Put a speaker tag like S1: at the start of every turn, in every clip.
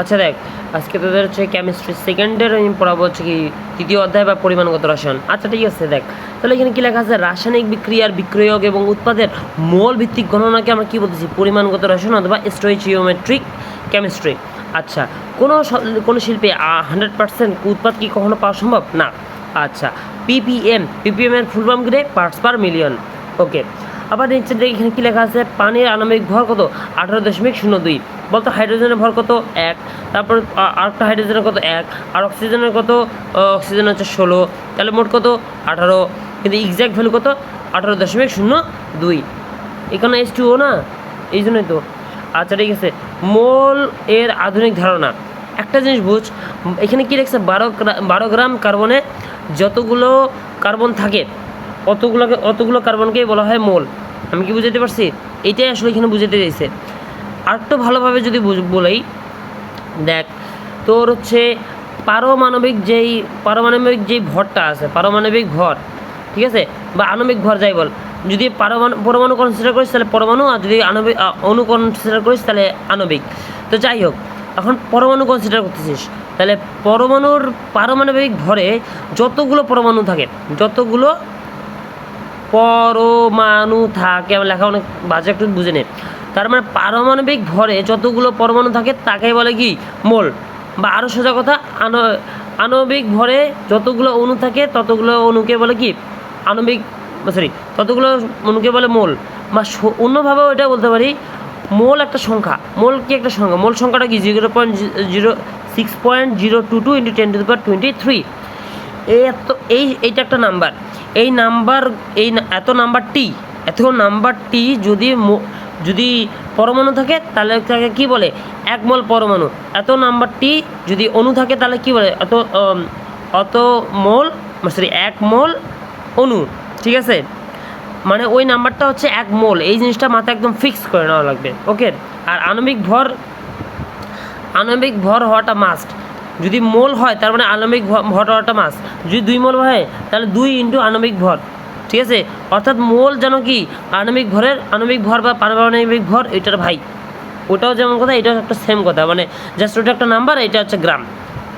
S1: আচ্ছা দেখ, আজকে তোদের হচ্ছে কেমিস্ট্রি সেকেন্ডের আমি পড়াবো হচ্ছে কি তৃতীয় অধ্যায় বা পরিমাণগত রসায়ন। আচ্ছা ঠিক আছে, দেখ তাহলে এখানে কী লেখা আছে, রাসায়নিক বিক্রিয়ার বিক্রিয়ক এবং উৎপাদের মোল ভিত্তিক গণনাকে আমরা কী বলতেছি, পরিমাণগত রসায়ন অথবা স্টোইচিওমেট্রিক কেমিস্ট্রি। আচ্ছা, কোনো শিল্পে 100% উৎপাদ কি কখনো পাওয়া সম্ভব না। আচ্ছা, পিপিএম এর ফুল ফর্ম কি, পার্টস পার মিলিয়ন। ওকে, আবার নিচের দিকে এখানে কী লেখা আছে, পানির আণবিক ভর কত, 18.02। বলতো হাইড্রোজেনের ভর কত, 1। তারপর আরেকটা হাইড্রোজেনের কত, 1। আর অক্সিজেনের কত, অক্সিজেন হচ্ছে 16। তাহলে মোট কত, 18। কিন্তু এক্স্যাক্ট ভ্যালু কত, 18.02। এখানে H2O না, এই জন্যই তো। আচ্ছা ঠিক আছে, মোল এর আধুনিক ধারণা। একটা জিনিস বুঝ, এখানে কী লিখছে, 12 গ্রাম কার্বনে যতগুলো কার্বন থাকে অতগুলো কার্বনকেই বলা হয় মোল। আমি কি বুঝাতে পারছি? এইটাই আসলে এখানে বুঝাতে চাইছে। আর একটু ভালোভাবে যদি বলেই, দেখ তোর হচ্ছে পারমাণবিক যেই ভরটা আছে, পারমাণবিক ভর, ঠিক আছে, বা আণবিক ভর যাই বল, যদি পরমাণু কনসিডার করিস তাহলে পরমাণু, আর যদি অণু কনসিডার করিস তাহলে আণবিক। তো যাই হোক, এখন পরমাণু কনসিডার করতেছিস, তাহলে পারমাণবিক ভরে যতগুলো পরমাণু থাকে, আমার লেখা অনেক বাজে, একটু বুঝে নে। তার মানে পারমাণবিক ভরে যতগুলো পরমাণু থাকে তাকে বলে কি, মোল। বা আরও সোজা কথা, আণবিক ভরে যতগুলো অণু থাকে ততগুলো অণুকে বলে কি, ততগুলো অণুকে বলে মোল। বা অন্যভাবেও এটা বলতে পারি, মোল একটা সংখ্যা। মোল কি একটা সংখ্যা? মোল সংখ্যাটা কি, 6.022 × 10⁻23। এইটা একটা নাম্বার। এত নাম্বারটি যদি পরমাণু থাকে তাহলে তাকে কী বলে, 1 মোল পরমাণু। এত নাম্বারটি যদি অণু থাকে তাহলে কী বলে, 1 মোল অণু। ঠিক আছে, মানে ওই নাম্বারটা হচ্ছে 1 মোল। এই জিনিসটা মাথায় একদম ফিক্স করে নেওয়া লাগবে। ওকে, আর আণবিক ভর হওয়াটা মাস্ট। যদি মোল হয় তার মানে আণবিক ভর হওয়াটা মাস্ট। যদি 2 মোল হয় তাহলে 2 × আণবিক ভর। ঠিক আছে, অর্থাৎ মোল যেন কি, আণবিক ভর বা পারমাণবিক ভর, এটার ভাই। ওটাও যেমন কথা, এটাও একটা সেম কথা, মানে জাস্ট ওটা একটা নাম্বার, এটা হচ্ছে গ্রাম।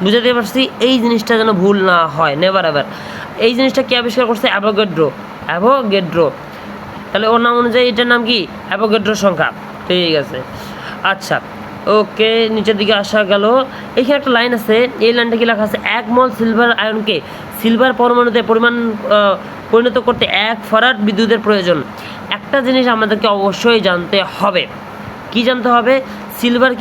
S1: বুঝাতে পারছি? এই জিনিসটা যেন ভুল না হয়, নেভার এভার। এই জিনিসটা কে আবিষ্কার করছে? অ্যাভোগাড্রো। তাহলে ওর নাম অনুযায়ী এটার নাম কি, অ্যাভোগাড্রো সংখ্যা। ঠিক আছে, আচ্ছা ওকে, নিচের দিকে আসা গেল। এখানে একটা লাইন আছে, এই লাইনটা কি লেখা আছে, 1 মোল সিলভার আয়নকে সিলভার পরমাণুতে পরিণত করতে 1 ফ্যারাড বিদ্যুতের প্রয়োজন। একটা জিনিস আমাদেরকে অবশ্যই জানতে হবে। কি জানতে হবে? সিলভার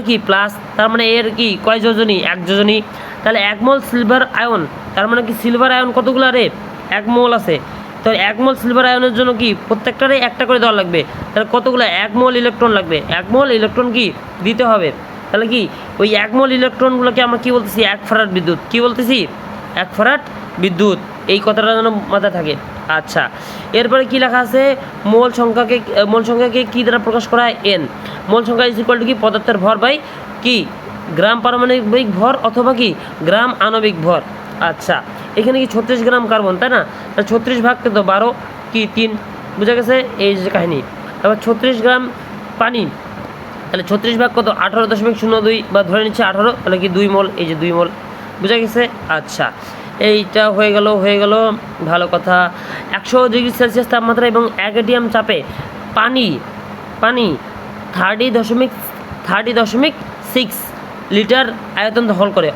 S1: কি প্লাস, তার মানে এর কি কয় যোজনী? 1 যোজনী। তাহলে 1 মোল সিলভার আয়ন, তার মানে কি সিলভার আয়ন কতগুলো রে? 1 মোল আছে। তো 1 মোল সিলভার আয়নের জন্য কি প্রত্যেকটারে একটা করে দেওয়া লাগবে। তাহলে কতগুলো? 1 মোল ইলেকট্রন লাগবে। 1 মোল ইলেকট্রন কি দিতে হবে। তাহলে কি ওই 1 মোল ইলেকট্রনগুলোকে আমরা কি বলতেছি? 1 ফ্যারাড বিদ্যুৎ। কি বলতেছি? 1 ফ্যারাড বিদ্যুৎ। এই কথাটা যেন মাথায় থাকে। আচ্ছা, এরপরে কি লেখা আছে, মোল সংখ্যাকে কি দ্বারা প্রকাশ করা হয়? n। মোল সংখ্যা ইজ ইকুয়াল টু কি, পদার্থের ভর বাই কি, গ্রাম পারমাণবিক ভর অথবা কি, গ্রাম আণবিক ভর। আচ্ছা, এখানে কি 36 গ্রাম কার্বন, তাই না? 36 ভাগ কত, 12 কি 3, বুঝা গেছে? এই যে কাহিনী। তারপর 36 গ্রাম পানি, তাহলে 36 ভাগ কত, 18.02, বা ধরে নিচ্ছে 18, তাহলে কি 2 মোল। এই যে 2 মোল, বুঝা গেছে? আচ্ছা, এইটা হয়ে গেল ভালো কথা। 100 ডিগ্রি সেলসিয়াস তাপমাত্রা এবং 1 atm চাপে পানি 30.6 লিটার আয়তন দখল করে।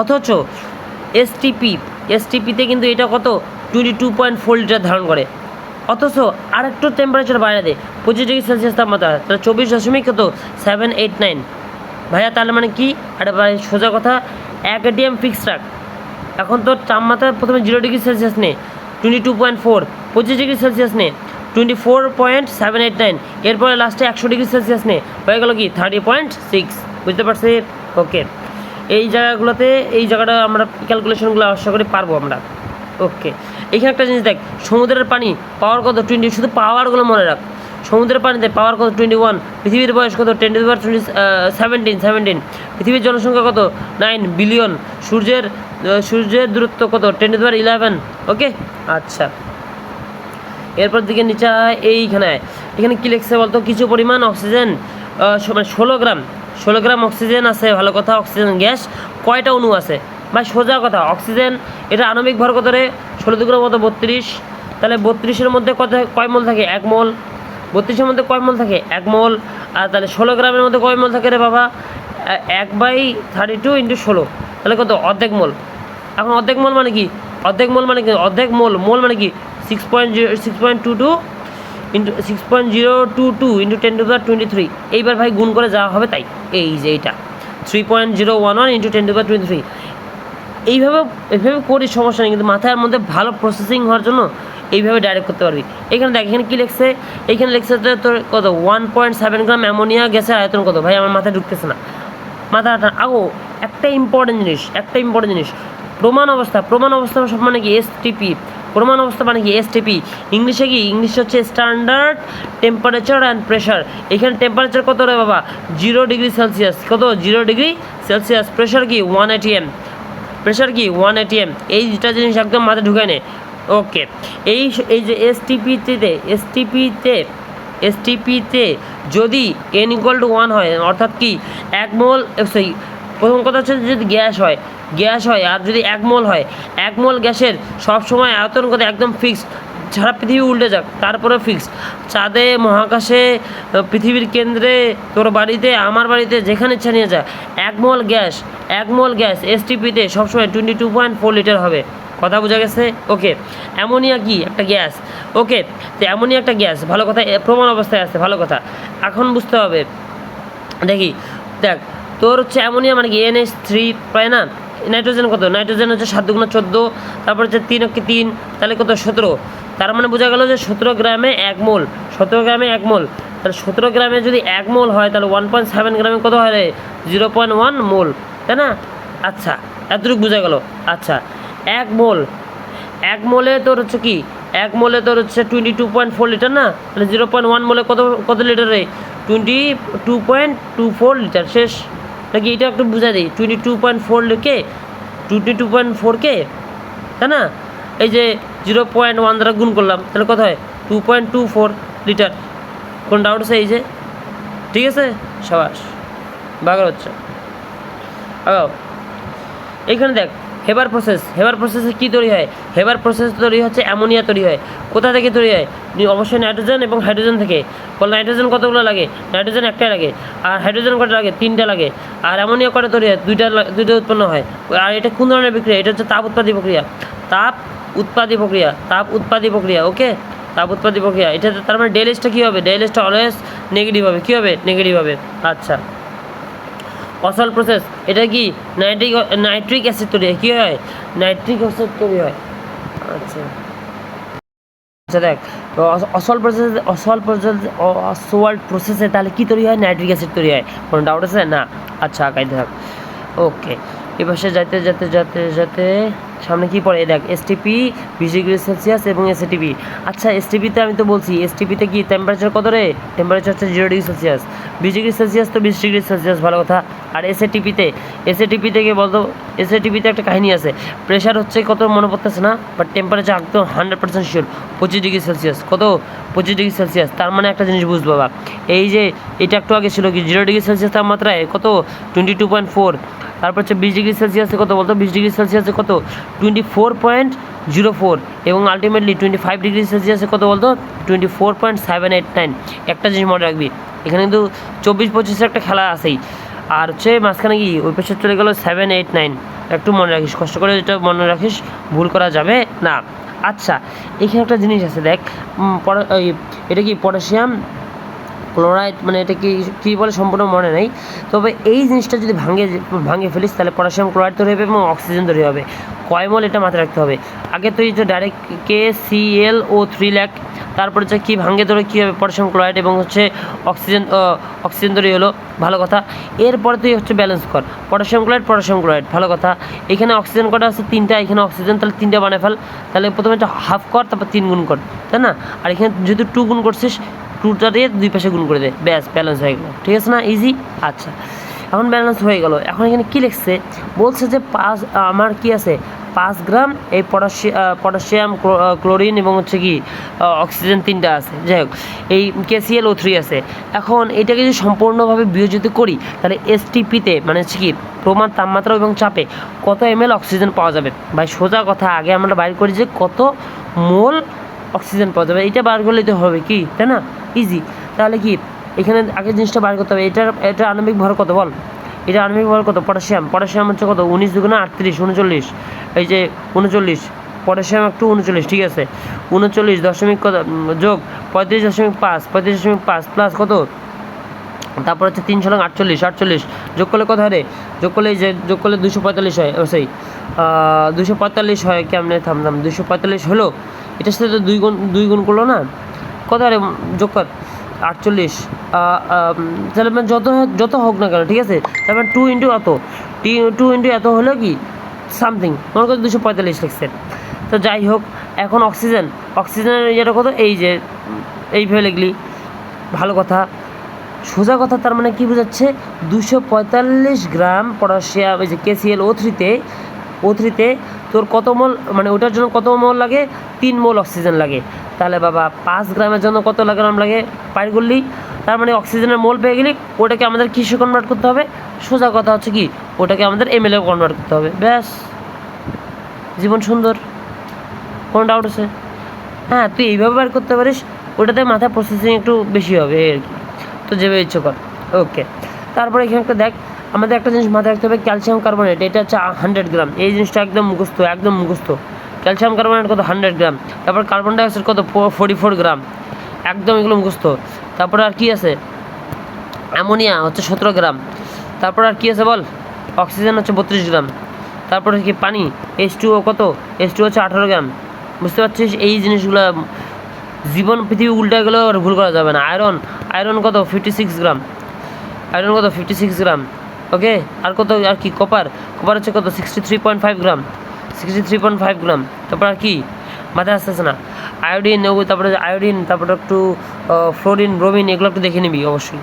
S1: অথচ এসটিপিতে কিন্তু এটা কত, 22.4 লিটার ধারণ করে। অথচ আর একটু টেম্পারেচার বাইরে দেয়, 25 ডিগ্রি সেলসিয়াস তাপমাত্রা, তাহলে 24.789। ভাইয়া তাহলে মানে কি? আরে ভাই সোজা কথা, 1 atm ফিক্স রাখ। এখন তোর তাপমাত্রা প্রথমে 0 ডিগ্রি সেলসিয়াস নে, 22.4, 25 ডিগ্রি সেলসিয়াস নে, 24.789, এরপরে লাস্টে 100 ডিগ্রি সেলসিয়াস নে, হয়ে গেল কি 30.6। বুঝতে পারছি? ওকে, এই জায়গাটা আমরা ক্যালকুলেশনগুলো আশা করি পারবো আমরা। ওকে, এখানে একটা জিনিস দেখ, সমুদ্রের পানি পাওয়ার কত, 20। শুধু পাওয়ারগুলো মনে রাখ। সমুদ্রের পানিতে পাওয়ার কত, 21। পৃথিবীর বয়স কত, 10⁻17। পৃথিবীর জনসংখ্যা কত, 9 বিলিয়ন। সূর্যের দূরত্ব কত, 10⁻11। ওকে, আচ্ছা, এরপর দিকে নিচে এখানে কি লিখছে বলতো, কিছু পরিমাণ মানে 16 গ্রাম অক্সিজেন আছে, ভালো কথা। অক্সিজেন গ্যাস কয়টা অণু আছে ভাই? সোজা কথা, অক্সিজেন এটা আণবিক ভর কত রে? 16 মতো 32, তাহলে 32-এর মধ্যে কয় মোল থাকে? 1 মোল। 32-এর মধ্যে কয় মোল থাকে? 1 মোল। আর তাহলে 16 গ্রামের মধ্যে কয় মোল থাকে রে বাবা? 1/32 × 16, তাহলে কত? অর্ধেক মোল। এখন অর্ধেক মোল মানে কি? অর্ধেক মোল মানে কি? অর্ধেক মোল মানে কি? 6.22 × 10^23। এইবার ভাই গুণ করে যাওয়া হবে, তাই এই যে এইটা 3.011 × 10^23। এইভাবে করি, সমস্যা নেই, কিন্তু মাথার মধ্যে ভালো প্রসেসিং হওয়ার জন্য এইভাবে ডাইরেক্ট করতে পারবি। এখানে দেখ, এখানে কী লিখছে? এইখানে লিখছে যে তোর কত 1.7 গ্রাম অ্যামোনিয়া গ্যাসের আয়তন কত? ভাই আমার মাথায় ঢুকতেছে না, মাথাটা একটা ইম্পর্টেন্ট জিনিস, প্রমাণ অবস্থা মানে কি? এসটিপি। প্রমাণ অবস্থা মানে কি? এসটিপি। ইংলিশে হচ্ছে স্ট্যান্ডার্ড টেম্পারেচার অ্যান্ড প্রেশার। এখানে টেম্পারেচার কত রে বাবা? 0 ডিগ্রি সেলসিয়াস। কত? 0 ডিগ্রি সেলসিয়াস। প্রেশার কি? 180 atm। এই দুটা জিনিস একদম মাথায় ঢুকায় নে। ওকে, এই যে এসটিপিতে যদি n=1 হয়, অর্থাৎ কি 1 মোল, প্রথম কথা হচ্ছে যদি গ্যাস হয়, আর যদি 1 মোল হয়, 1 মোল গ্যাসের সবসময় আয়তন কত? একদম ফিক্সড। সারা পৃথিবী উল্টে যাক, তারপরে ফিক্সড। চাঁদে, মহাকাশে, পৃথিবীর কেন্দ্রে, তোর বাড়িতে, আমার বাড়িতে, যেখানে ইচ্ছা নিয়ে যা, 1 মোল গ্যাস এসটিপিতে সবসময় 22.4 লিটার হবে। কথা বোঝা গেছে? ওকে, অ্যামোনিয়া কি? একটা গ্যাস। ওকে, তো অ্যামোনিয়া একটা গ্যাস, ভালো কথা, প্রমাণ অবস্থায় আছে, ভালো কথা। এখন বুঝতে হবে, দেখ তোর হচ্ছে অ্যামোনিয়া মানে কি? NH3 পায় না? নাইট্রোজেন কত? নাইট্রোজেন হচ্ছে 7 × 14, তারপর হচ্ছে 3 × 3, তাহলে কত? 17। তার মানে বোঝা গেল যে 17 গ্রামে 1 মোল। 17 গ্রামে 1 মোল, তাহলে 17 গ্রামে যদি 1 মোল হয়, তাহলে 1.7 গ্রামে কত হয় রে? 0.1 মোল, তাই না? আচ্ছা, এতটুকু বোঝা গেল। আচ্ছা, 1 মোলে তোর হচ্ছে কি? 1 মোলে তোর হচ্ছে 22.4 লিটার না? তাহলে 0.1 মোলে কত লিটার রে? 22.24 লিটার। শেষ নাকি? এটা একটু বুঝাই দিই। 22.4কে, তাই না? এই যে 0.1 দ্বারা গুণ করলাম, তাহলে কত হয়? 2.24 লিটার। কোন ডাউট আছে? এই যে ঠিক আছে, সাবাস, বাগার হচ্ছে। এইখানে দেখ, হেবার প্রসেসে কী তৈরি হয়? হেবার প্রসেস তৈরি হচ্ছে অ্যামোনিয়া তৈরি হয়। কোথা থেকে তৈরি হয়? অবশ্যই নাইট্রোজেন এবং হাইড্রোজেন থেকে। নাইট্রোজেন কতগুলো লাগে? নাইট্রোজেন একটাই লাগে। আর হাইড্রোজেন কটা লাগে? 3টা লাগে। আর অ্যামোনিয়া কটা তৈরি হয়? 2টা উৎপন্ন হয়। আর এটা কোন ধরনের বিক্রিয়া? এটা হচ্ছে তাপ উৎপাদী প্রক্রিয়া। ওকে, তাপ উৎপাদী প্রক্রিয়া। এটাতে তার মানে ডেলিসটা কী হবে? ডেলিসটা অলওয়েজ নেগেটিভ হবে। কী হবে? নেগেটিভ হবে। আচ্ছা, অসল প্রসেস, এটা কি? নাইট্রিক অ্যাসিড তৈরি হয়। কী হয়? নাইট্রিক অ্যাসিড তৈরি হয়। আচ্ছা, দেখ, অসল প্রসেসে তাহলে কী তৈরি হয়? নাইট্রিক অ্যাসিড তৈরি হয়। কোনো ডাউট আছে? না। আচ্ছা, কাইতে থাক। ওকে, এবার যাতে সামনে কি পড়ে? দেখ, এসটিপি 20 ডিগ্রি সেলসিয়াস এবং এসএটিপি। আচ্ছা, এসটিপিতে আমি তো বলছি, এসটিপিতে কি টেম্পারেচার কত রে? টেম্পারেচার হচ্ছে 0 ডিগ্রি সেলসিয়াস। 20 ডিগ্রি সেলসিয়াস তো 20 ডিগ্রি সেলসিয়াস, ভালো কথা। আর এসএটিপিতে কি বলতো? এসএটিপিতে একটা কাহিনী আছে। প্রেশার হচ্ছে কত মনে পড়তেছে না, বাট টেম্পারেচার একদম 100% শিওর 25 ডিগ্রি সেলসিয়াস। কত? 25 ডিগ্রি সেলসিয়াস। তার মানে একটা জিনিস বুঝ বাবা, এই যে এটা একটু আগে ছিল কি 0 ডিগ্রি সেলসিয়াস তাপমাত্রায় কত? 22.4। তারপর হচ্ছে 20 ডিগ্রি সেলসিয়াসে কত বলতো? 20 ডিগ্রি সেলসিয়াসে কত? 24.04। এবং আলটিমেটলি 25 ডিগ্রি সেলসিয়াসে কত বলতো? 24.789। একটা জিনিস মনে রাখবি, এখানে কিন্তু 24-25-এর একটা খেলা আছেই। আর হচ্ছে মাঝখানে কি ওই পেশে চলে গেল 789। একটু মনে রাখিস, কষ্ট করে এটা মনে রাখিস, ভুল করা যাবে না। আচ্ছা, এখানে একটা জিনিস আছে, দেখ, এটা কি পটাশিয়াম ক্লোরাইড, মানে এটা কী বলে সম্পূর্ণ মনে নেই, তবে এই জিনিসটা যদি ভাঙে ফেলিস, তাহলে পটাশিয়াম ক্লোরাইড তৈরি হবে এবং অক্সিজেন তৈরি হবে। কয় মোল এটা মাথায় রাখতে হবে। আগে তো এই যে ডাইরেক্ট KClO3 ল্যাক, তারপর হচ্ছে কী ভাঙে ধরে কী হবে? পটাশিয়াম ক্লোরাইড এবং হচ্ছে অক্সিজেন তৈরি হলো, ভালো কথা। এরপরে তুই হচ্ছে ব্যালেন্স কর, পটাশিয়াম ক্লোরাইড, ভালো কথা। এখানে অক্সিজেন কটা আছে? 3টা। এখানে অক্সিজেন, তাহলে 3টা বানায় ফেল। তাহলে প্রথমে একটা হাফ কর, তারপর 3 গুণ কর, তাই না? আর এখানে যেহেতু 2 গুণ করছিস, 2টা দিয়ে 2 পাশে গুণ করে দে, ব্যাস ব্যালেন্স হয়ে গেল। ঠিক আছে না? ইজি। আচ্ছা, এখন ব্যালেন্স হয়ে গেল। এখন এখানে কী লিখছে? বলছে যে আমার কি আছে? 5 গ্রাম এই পটাশিয়াম ক্লোরিন এবং হচ্ছে কি অক্সিজেন 3টা আছে। যাই হোক, এই KClO3 আছে। এখন এটাকে যদি সম্পূর্ণভাবে বিয়োজিত করি তাহলে STPতে মানে হচ্ছে কি প্রমাণ তাপমাত্রা এবং চাপে কত ml অক্সিজেন পাওয়া যাবে। ভাই সোজা কথা, আগে আমরা বাইর করি যে কত মোল অক্সিজেন পাওয়া যাবে, এটা বার করলেই তো হবে কি, তাই না? ইজি। তাহলে কি এখানে আগে জিনিসটা বার করতে হবে, এটা আণবিক ভর কত বল, এটা আণবিক ভর কত, পটাশিয়াম হচ্ছে কত 19 দুগুণে 38 39, এই যে 39, পটাশিয়াম একটু 39, ঠিক আছে 39 দশমিক কত যোগ 35.5 প্লাস কত, তারপর হচ্ছে 3 সলং 48 যোগ করলে কত হয় রে, যোগ করলে 245 হয়, সেই 245 হয়। কেমনে থামলাম, 245 হলো, এটার সাথে তো দুই গুণ করলো না, কত আরে যোগ কর 48, তাহলে মানে যত হোক না কেন, ঠিক আছে, তারপর 2 ইন্টু এত হলো কি সামথিং, মনে করো 245 লিখছে। তো যাই হোক, এখন অক্সিজেনের ইয়েটা কত, এই যে এইভাবে লিখলি, ভালো কথা সোজা কথা। তার মানে কি বোঝাচ্ছে, 245 গ্রাম পটাশিয়াম এই যে KClO3তে তোর কত মোল, মানে ওটার জন্য কত মোল লাগে, 3 মোল অক্সিজেন লাগে। তাহলে বাবা 5 গ্রামের জন্য কত গ্রাম লাগে, পাই করলি, তার মানে অক্সিজেনের মোল পেয়ে গেলি, ওটাকে আমাদের কিসে কনভার্ট করতে হবে, সোজা কথা হচ্ছে কি ওটাকে আমাদের ml কনভার্ট করতে হবে, ব্যাস জীবন সুন্দর। কোনো ডাউট আছে? হ্যাঁ, তুই এইভাবে বার করতে পারিস, ওটাতে মাথা প্রসেসিং একটু বেশি হবে আর কি, তো যেভাবে ইচ্ছে কর। ওকে, তারপরে এখানে একটা দেখ, আমাদের একটা জিনিস মাথায় রাখতে হবে, ক্যালসিয়াম কার্বনেট, এটা হচ্ছে 100 গ্রাম, এই জিনিসটা একদম মুখস্থ। ক্যালসিয়াম কার্বনেট কত 100 গ্রাম, তারপর কার্বন ডাইঅক্সাইড কত 44 গ্রাম, একদম এগুলো মুখস্থ। তারপরে আর কি আছে, অ্যামোনিয়া হচ্ছে 17 গ্রাম, তারপর আর কি আছে বল, অক্সিজেন হচ্ছে 32 গ্রাম, তারপরে কি পানি H2O কত, H2O হচ্ছে 18 গ্রাম। বুঝতে পারছিস, এই জিনিসগুলো জীবন পৃথিবী উল্টে গেলেও আর ভুল করা যাবে না। আয়রন কত 56 গ্রাম, ওকে। আর কত, আর কি কপার হচ্ছে কত 63.5 গ্রাম। তারপর আর কি মাথায় আসতেছে না, আয়োডিন, তারপরে একটু ফ্লোরিন, ব্রোমিন, এগুলো একটু দেখে নিবি অবশ্যই।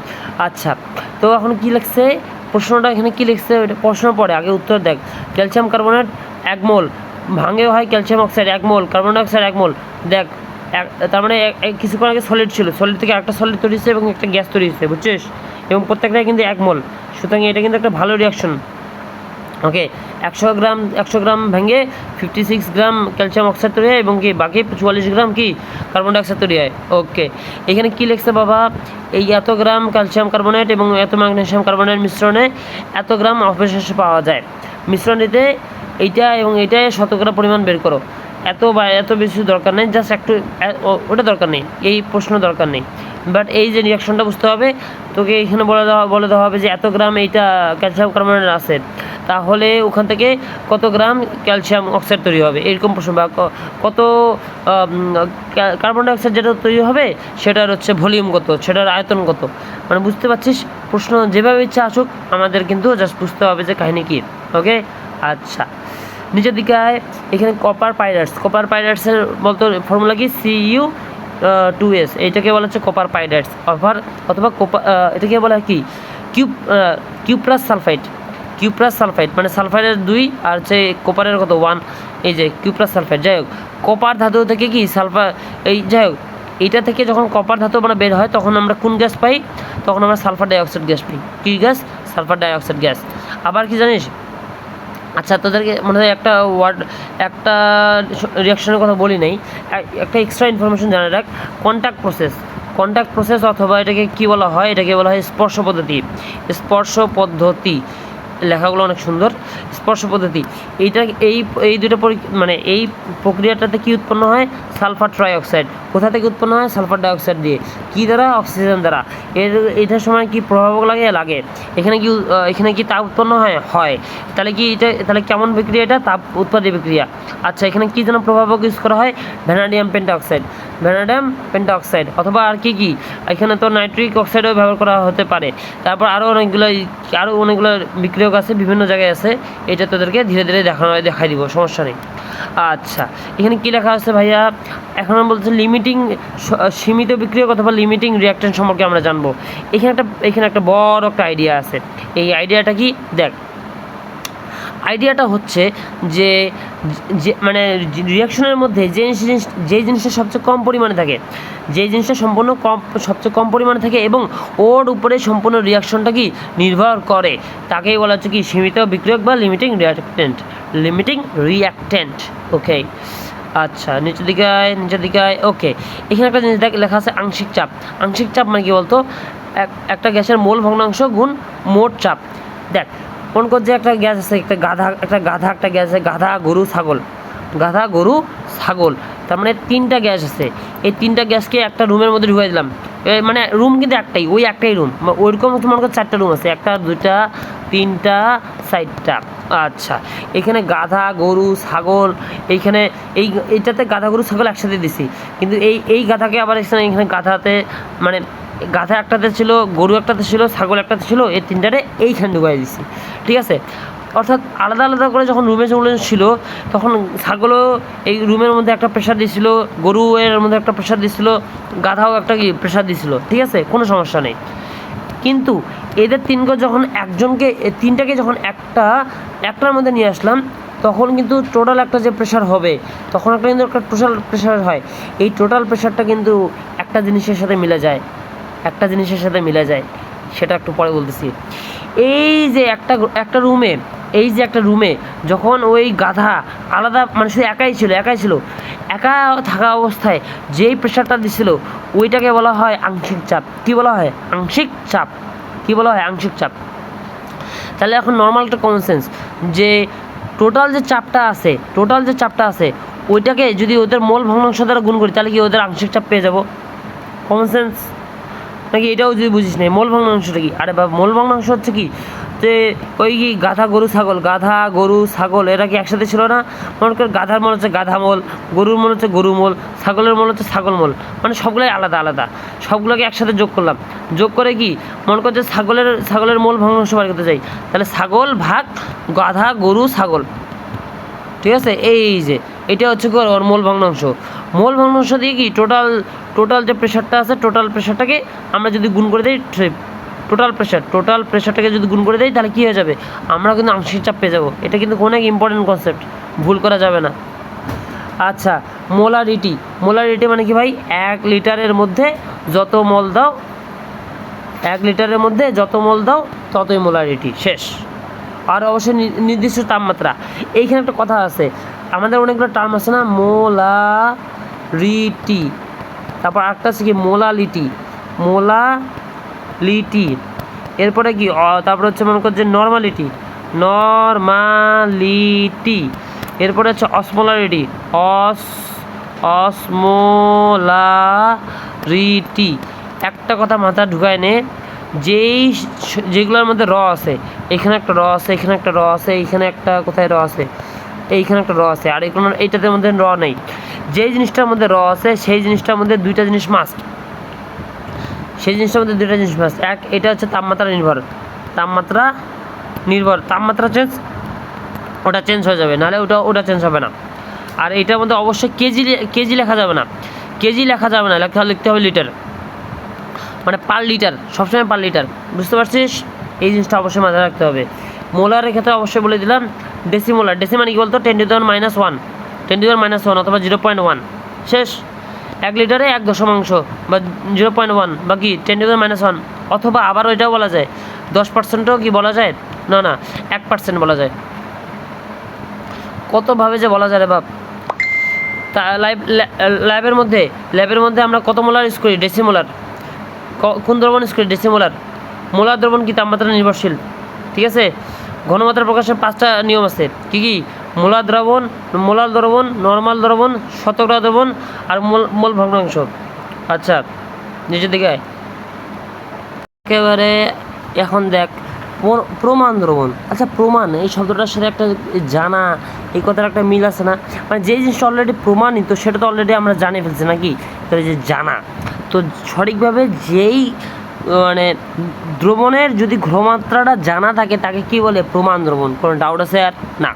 S1: আচ্ছা, তো এখন কি লিখছে প্রশ্নটা, এখানে কি লিখছে ওইটা প্রশ্ন পড়ে, আগে উত্তর দেখ। ক্যালসিয়াম কার্বনেট 1 মোল, ভাঙেও হয় ক্যালসিয়াম অক্সাইড 1 মোল, কার্বন ডাইঅক্সাইড 1 মোল। দেখ তার মানে কিছুক্ষণ আগে সলিড ছিল, সলিড থেকে একটা সলিড তৈরি হচ্ছে এবং একটা গ্যাস তৈরি হচ্ছে, বুঝছিস, এবং প্রত্যেকটাই কিন্তু 1 মোল। সুতরাং এটা কিন্তু একটা ভালো রিয়াকশন। ওকে, 100 গ্রাম ভেঙে 56 গ্রাম ক্যালসিয়াম অক্সাইড তৈরি হয় এবং কি বাকি 44 গ্রাম কি কার্বন ডাইঅক্সাইড তৈরি হয়। ওকে, এখানে কি লিখছে বাবা, এই এত গ্রাম ক্যালসিয়াম কার্বনেট এবং এত ম্যাগনেসিয়াম কার্বনেট মিশ্রণে এত গ্রাম অবশেষ পাওয়া যায়। মিশ্রণটিতে এইটা এবং এইটাই শতকরা পরিমাণ বের করো। এত বেশি দরকার নেই, জাস্ট একটু ওটা দরকার নেই, এই প্রশ্ন দরকার নেই, বাট এই যে রিয়াকশনটা বুঝতে হবে তোকে। এখানে বলে দেওয়া হবে যে এত গ্রাম এইটা ক্যালসিয়াম কার্বনেট আছে, তাহলে ওখান থেকে কত গ্রাম ক্যালসিয়াম অক্সাইড তৈরি হবে, এরকম প্রশ্ন। বা কত কার্বন ডাইঅক্সাইড যেটা তৈরি হবে সেটার হচ্ছে ভলিউম কত, সেটার আয়তন কত, মানে বুঝতে পারছিস। প্রশ্ন যেভাবে ইচ্ছা আসুক, আমাদের কিন্তু জাস্ট বুঝতে হবে যে কাহিনী কী। ওকে, আচ্ছা, নিচের দিকে আয়। এখানে কপার পাইরাইটসের বলতে ফর্মুলা কি, Cu2S, এইটাকে বলা হচ্ছে কপার পাইরাইটস, অথবা এটাকে বলা হয় কি কিউপ্রাস সালফাইড, মানে সালফাইডের 2 আর হচ্ছে কপারের কত 1, এই যে কিউপ্রাস সালফাইড। যাই হোক, কপার ধাতু থেকে কি যাই হোক, এইটা থেকে যখন কপার ধাতু মানে বের হয় তখন আমরা কোন গ্যাস পাই, তখন আমরা সালফার ডাইঅক্সাইড গ্যাস পাই। কী গ্যাস? Sulphur dioxide gas. আবার কি জানিস, আচ্ছা তোদেরকে মনে হয় একটা রিয়াকশনের কথা বলি নাই, একটা এক্সট্রা ইনফরমেশন জানা রাখ। কন্ট্যাক্ট প্রসেস অথবা এটাকে কি বলা হয়, এটাকে বলা হয় স্পর্শ পদ্ধতি। লেখাগুলো অনেক সুন্দর। স্পর্শ পদ্ধতি, এই দুটো মানে এই প্রক্রিয়াটাতে কি উৎপন্ন হয়, সালফার ট্রাইঅক্সাইড। কোথা থেকে উৎপন্ন হয়? সালফার ডাইঅক্সাইড দিয়ে। কি দ্বারা? অক্সিজেন দ্বারা। এটার সময় কি প্রভাবক লাগে। এখানে কি তাপ উৎপন্ন হয়। তাহলে কেমন বিক্রিয়া? এটা তাপ উৎপাদী বিক্রিয়া। আচ্ছা, এখানে কি যেন প্রভাবক ইউজ করা হয়? ভ্যানাডিয়াম পেন্টাঅক্সাইড অথবা আর কি এখানে তো নাইট্রিক অক্সাইডও ব্যবহার করা হতে পারে। তারপর আরও অনেকগুলো বিক্রিয়ক আছে, বিভিন্ন জায়গায় আছে। এটা তোদেরকে ধীরে ধীরে দেখাই দিব, সমস্যা নেই। আচ্ছা, এখানে কি লেখা আছে ভাইয়া? এখন বলছে সীমিত বিক্রিয়ক অথবা লিমিটিং রিঅ্যাকট্যান্ট সম্পর্কে আমরা জানবো। এখানে একটা বড় একটা আইডিয়া আছে। এই আইডিয়াটা কি দেখ, আইডিয়াটা হচ্ছে যে যে মানে রিয়াকশনের মধ্যে যেই জিনিসটা সবচেয়ে কম পরিমাণে থাকে, যেই জিনিসটা সবচেয়ে কম পরিমাণে থাকে এবং ওর উপরে সম্পূর্ণ রিয়াকশনটা কি নির্ভর করে, তাকেই বলা হচ্ছে কি সীমিত বিক্রিয়ক বা লিমিটিং রিয়াক্ট্যান্ট। ওকে, আচ্ছা নিচের দিকে ওকে, এখানে একটা জিনিস লেখা আছে আংশিক চাপ। আংশিক চাপ মানে কি বলতো, একটা গ্যাসের মোল ভগ্নাংশ গুণ মোট চাপ। দেখ মনে কর যে একটা গ্যাস আছে, একটা গ্যাস আছে, গাধা গরু ছাগল, তার মানে 3টা গ্যাস আছে। এই 3টা গ্যাসকে একটা রুমের মধ্যে ঢুকিয়ে দিলাম, মানে রুম কিন্তু একটাই রুম, ওইরকম মনে কর 4টা রুম আছে, 1টা 2টা 3টা 4টা। আচ্ছা, এখানে গাধা গরু ছাগল, এইটাতে গাধা গরু ছাগল একসাথে দিছি, কিন্তু এই গাধাকে আবার এখানে গাধাতে মানে গাধা একটাতে ছিল, গরু একটাতে ছিল, ছাগল একটাতে ছিল, এই 3টারে এইখানে ঢুকাই দিছি। ঠিক আছে, অর্থাৎ আলাদা আলাদা করে যখন রুমে ছিল তখন ছাগলও এই রুমের মধ্যে একটা প্রেশার দিছিল, গরু এর মধ্যে একটা প্রেশার দিছিল, গাধাও একটা প্রেশার দিছিল। ঠিক আছে, কোনো সমস্যা নেই। কিন্তু এদের তিনটাকে যখন একটার মধ্যে নিয়ে আসলাম, তখন কিন্তু টোটাল একটা যে প্রেশার হবে, তখন কিন্তু একটা টোটাল প্রেশার হয়। এই টোটাল প্রেশারটা কিন্তু একটা জিনিসের সাথে মিলে যায়, সেটা একটু পরে বলতেছি। এই যে একটা রুমে যখন ওই গাধা আলাদা মানে শুধু একাই ছিল, একা থাকা অবস্থায় যেই প্রেশারটা দিছিল ওইটাকে বলা হয় আংশিক চাপ। কি বলা হয়? আংশিক চাপ। তাহলে এখন নর্মাল একটা কমন সেন্স যে টোটাল যে চাপটা আছে ওইটাকে যদি ওদের মোল ভগ্নাংশ দ্বারা গুণ করি, তাহলে কি ওদের আংশিক চাপ পেয়ে যাব? কমন সেন্স নাকি? এটাও যদি বুঝিস না মোল ভগ্নাংশটা কি, আরে বাবা মোল ভগ্নাংশ হচ্ছে কি যে ওই কি গাধা গরু ছাগল এরা কি একসাথে ছিল না? মনে কর গাধার মনে হচ্ছে গাধা মোল, গরুর মনে হচ্ছে গরু মোল, ছাগলের মনে হচ্ছে ছাগল মোল, মানে সবগুলোই আলাদা, সবগুলোকে একসাথে যোগ করলাম, যোগ করে কি মনে কর যে ছাগলের মোল ভগ্নাংশ বার করতে চাই, তাহলে ছাগল ভাগ গাধা গরু ছাগল। ঠিক আছে, এটা হচ্ছে ওর মোল ভগ্নাংশ দিয়ে কি টোটাল যে প্রেশারটা আছে, টোটাল প্রেশারটাকে আমরা যদি গুণ করে দিই, টোটাল প্রেশারটাকে যদি গুণ করে দেয়, তাহলে কী হয়ে যাবে? আমরা কিন্তু আংশিক চাপ পেয়ে যাবো। এটা কিন্তু অনেক ইম্পর্টেন্ট কনসেপ্ট, ভুল করা যাবে না। আচ্ছা, মোলারিটি মানে কি ভাই? 1 লিটারের মধ্যে যত মল দাও ততই মোলারিটি। শেষ। আর অবশ্যই নির্দিষ্ট তাপমাত্রা। এইখানে একটা কথা আছে, আমাদের অনেকগুলো টার্ম আছে না, মোলারিটি, তারপর একটা আছে কি মোলালিটি, এরপরে কি তারপরে হচ্ছে মনে কর যে নর্মালিটি, এরপরে হচ্ছে অসমোলারিটি। একটা কথা মাথা ঢুকায় নে, যেগুলোর মধ্যে আছে, এখানে একটা আছে, এখানে একটা আছে, এইখানে একটা কোথায় আছে, এইখানে একটা আছে, আর এইটার মধ্যে নেই। যেই জিনিসটার মধ্যে আছে সেই জিনিসটার মধ্যে দুইটা জিনিস মাস্ট। এক, এটা হচ্ছে তাপমাত্রা চেঞ্জ, ওটা চেঞ্জ হয়ে যাবে, নাহলে ওটা চেঞ্জ হবে না। আর এটার মধ্যে অবশ্যই কেজি লেখা যাবে না, লিখতে হবে লিটার, মানে পার লিটার, সবসময় পার লিটার। বুঝতে পারছিস? এই জিনিসটা অবশ্যই মাথায় রাখতে হবে। মোলারের ক্ষেত্রে অবশ্যই বলে দিলাম ডেসিমোলার, মানে কি বলতো 10⁻⁻1 অথবা 0.1। শেষ। 1 লিটারে 1 দশমাংশ বা 0.1 বা কি 10⁻⁻1, অথবা আবার ওইটাও বলা যায় 10%ও কি বলা যায়, না 1% বলা যায়। কতভাবে যে বলা যায় রে বাপ। তা ল্যাবের মধ্যে আমরা কত মোলার ইউজ করি? ডেসিমোলার। কোন দ্রবণ ইউজ করি? ডেসিমোলার। মোলার দ্রবণ কি তাপমাত্রা নির্ভরশীল। ঠিক আছে, ঘনমাত্রা প্রকাশের 5টা নিয়ম আছে। কি? মোলার দ্রবণ, নর্মাল দ্রবণ, শতকরা দ্রবণ আর মোল ভগ্নাংশ। আচ্ছা, নিচের দিকে একেবারে এখন দেখ প্রমাণ দ্রবণ। আচ্ছা, প্রমাণ এই শব্দটার সাথে একটা জানা, এই কথার একটা মিল আছে না? মানে যেই জিনিসটা অলরেডি প্রমাণিত সেটা তো অলরেডি আমরা জানিয়ে ফেলছি নাকি? তাহলে যে জানা, তো সঠিকভাবে যেই মানে দ্রবণের যদি ঘনমাত্রাটা জানা থাকে তাকে কি বলে? প্রমাণ দ্রবণ। কোনো ডাউট আছে আর? না।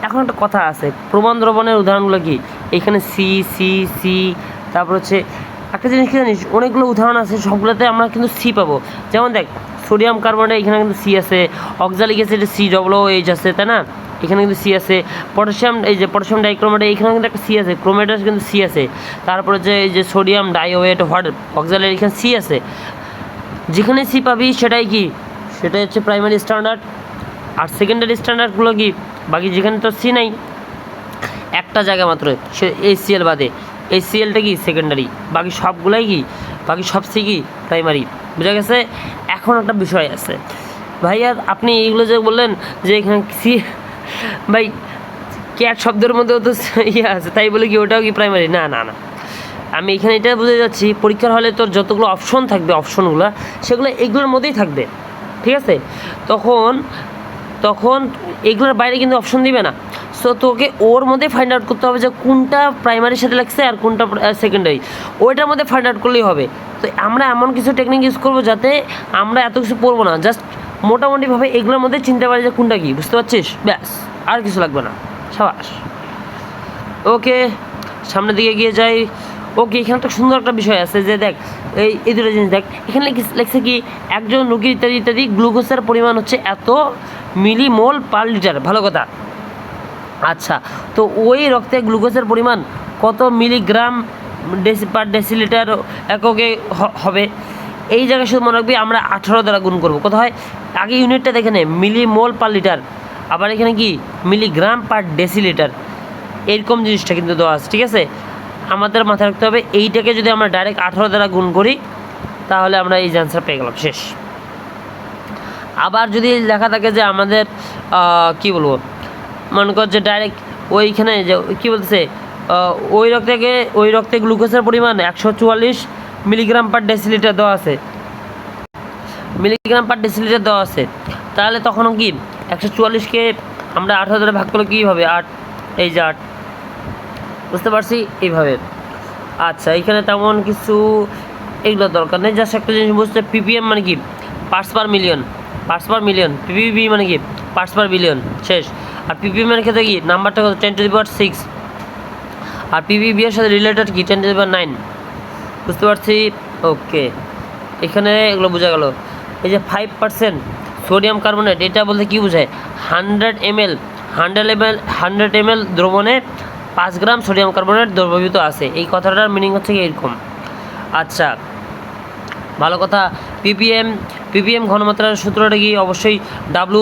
S1: এখন একটা কথা আছে, প্রমাণ দ্রবণের উদাহরণগুলো কি? এখানে সি, তারপর হচ্ছে একটা জিনিস কি জানিস, অনেকগুলো উদাহরণ আছে, সবগুলোতে আমরা কিন্তু সি পাবো। যেমন দেখ, সোডিয়াম কার্বনেট এখানে কিন্তু সি আছে, অক্সালিক অ্যাসিডে COOH আছে, তাই না? এখানে কিন্তু সি আছে। পটাশিয়াম, এই যে পটাশিয়াম ডাইক্রোমেট, এখানে কিন্তু একটা সি আছে। ক্রোমেটাস কিন্তু সি আছে। তারপরে যে এই যে সোডিয়াম ডাইওয়েট হোয়াট অক্সালেট, এখানে সি আছে। যেখানে সি পাবি সেটাই কি, সেটাই হচ্ছে প্রাইমারি স্ট্যান্ডার্ড। আর সেকেন্ডারি স্ট্যান্ডার্ডগুলো কি, বাকি যেখানে তো সি নাই একটা জায়গা মাত্র, সে ACl বাদে, AClটা কি সেকেন্ডারি, বাকি সবগুলাই কি, বাকি সব সি কি প্রাইমারি। বুঝা গেছে? এখন একটা বিষয় আছে ভাইয়া, আপনি এইগুলো যে বললেন যে এখানে সি, ভাই ক্যাট শব্দের মধ্যেও তো ইয়ে আছে, তাই বলে কি ওটাও কি প্রাইমারি? না না না, আমি এখানে এটা বুঝে যাচ্ছি, পরীক্ষার হলে তোর যতগুলো অপশন থাকবে, অপশনগুলো সেগুলো এগুলোর মধ্যেই থাকবে, ঠিক আছে? তখন তখন এগুলোর বাইরে কিন্তু অপশন দিবে না। সো তোকে ওর মধ্যে ফাইন্ড আউট করতে হবে যে কোনটা প্রাইমারির সাথে লাগছে আর কোনটা সেকেন্ডারি, ওইটার মধ্যে ফাইন্ড আউট করলেই হবে। তো আমরা এমন কিছু টেকনিক ইউজ করবো যাতে আমরা এত কিছু পড়বো না, জাস্ট মোটামুটিভাবে এগুলোর মধ্যে চিনতে পারি যে কোনটা কী, বুঝতে পারছিস? ব্যাস, আর কিছু লাগবে না। সাবাস, ওকে, সামনের দিকে গিয়ে যাই। ওকে, এখানে একটা সুন্দর একটা বিষয় আছে যে দেখ, এই দুটো জিনিস দেখ, এখানে লেখছে কি একজন রোগীর ইত্যাদি ইত্যাদি গ্লুকোজের পরিমাণ হচ্ছে এত মিলিমোল পার লিটার। ভালো কথা। আচ্ছা, তো ওই রক্তে গ্লুকোজের পরিমাণ কত মিলিগ্রাম পার ডেসিলিটার এককে হবে? এই জায়গায় শুধু মনে রাখবি আমরা 18 দ্বারা গুণ করবো। কত হয়? আগে ইউনিটটা দেখে নে, মিলিমোল পার লিটার, আবার এখানে কি মিলিগ্রাম পার ডেসিলিটার, এরকম জিনিসটা কিন্তু দেওয়া আছে, ঠিক আছে? আমাদের মাথায় রাখতে হবে এইটাকে যদি আমরা ডাইরেক্ট 18 দ্বারা গুণ করি তাহলে আমরা এই অ্যান্সার পেয়ে গেলাম, শেষ। আবার যদি লেখা থাকে যে আমাদের কি বলবো, মনে কর যে ডাইরেক্ট ওইখানে যে কী বলতেছে, ওই রক্তে গ্লুকোজের পরিমাণ 144 মিলিগ্রাম পার ডেসিলিটার দেওয়া আছে, মিলিগ্রাম পার ডেসিলিটার দেওয়া আছে, তাহলে তখনও কি 144কে আমরা 18 দ্বারা ভাগ করলে কী হবে? 8, এই যে 8, বুঝতে পারছি এইভাবে। আচ্ছা, এখানে তেমন কিছু এগুলো দরকার নেই, জাস্ট একটা জিনিস বুঝতে, ppm মানে কি parts per million, parts per million, ppb মানে কি পার্টস পার বিলিয়ন, শেষ। আর ppm এর ক্ষেত্রে কি নাম্বারটা কত? 10⁶, আর ppb এর সাথে রিলেটেড কি 10⁹। বুঝতে পারছি? ওকে, এখানে এগুলো বোঝা গেল। এই যে 5% সোডিয়াম কার্বনেট, এটা বলতে কি বোঝায়? 100 ml দ্রবণে 5 গ্রাম সোডিয়াম কার্বনেট দ্রবীভূত আছে, এই কথাটার মিনিং হচ্ছে কি এরকম। আচ্ছা, ভালো কথা। ppm ঘনমাত্রার সূত্রটা কি? অবশ্যই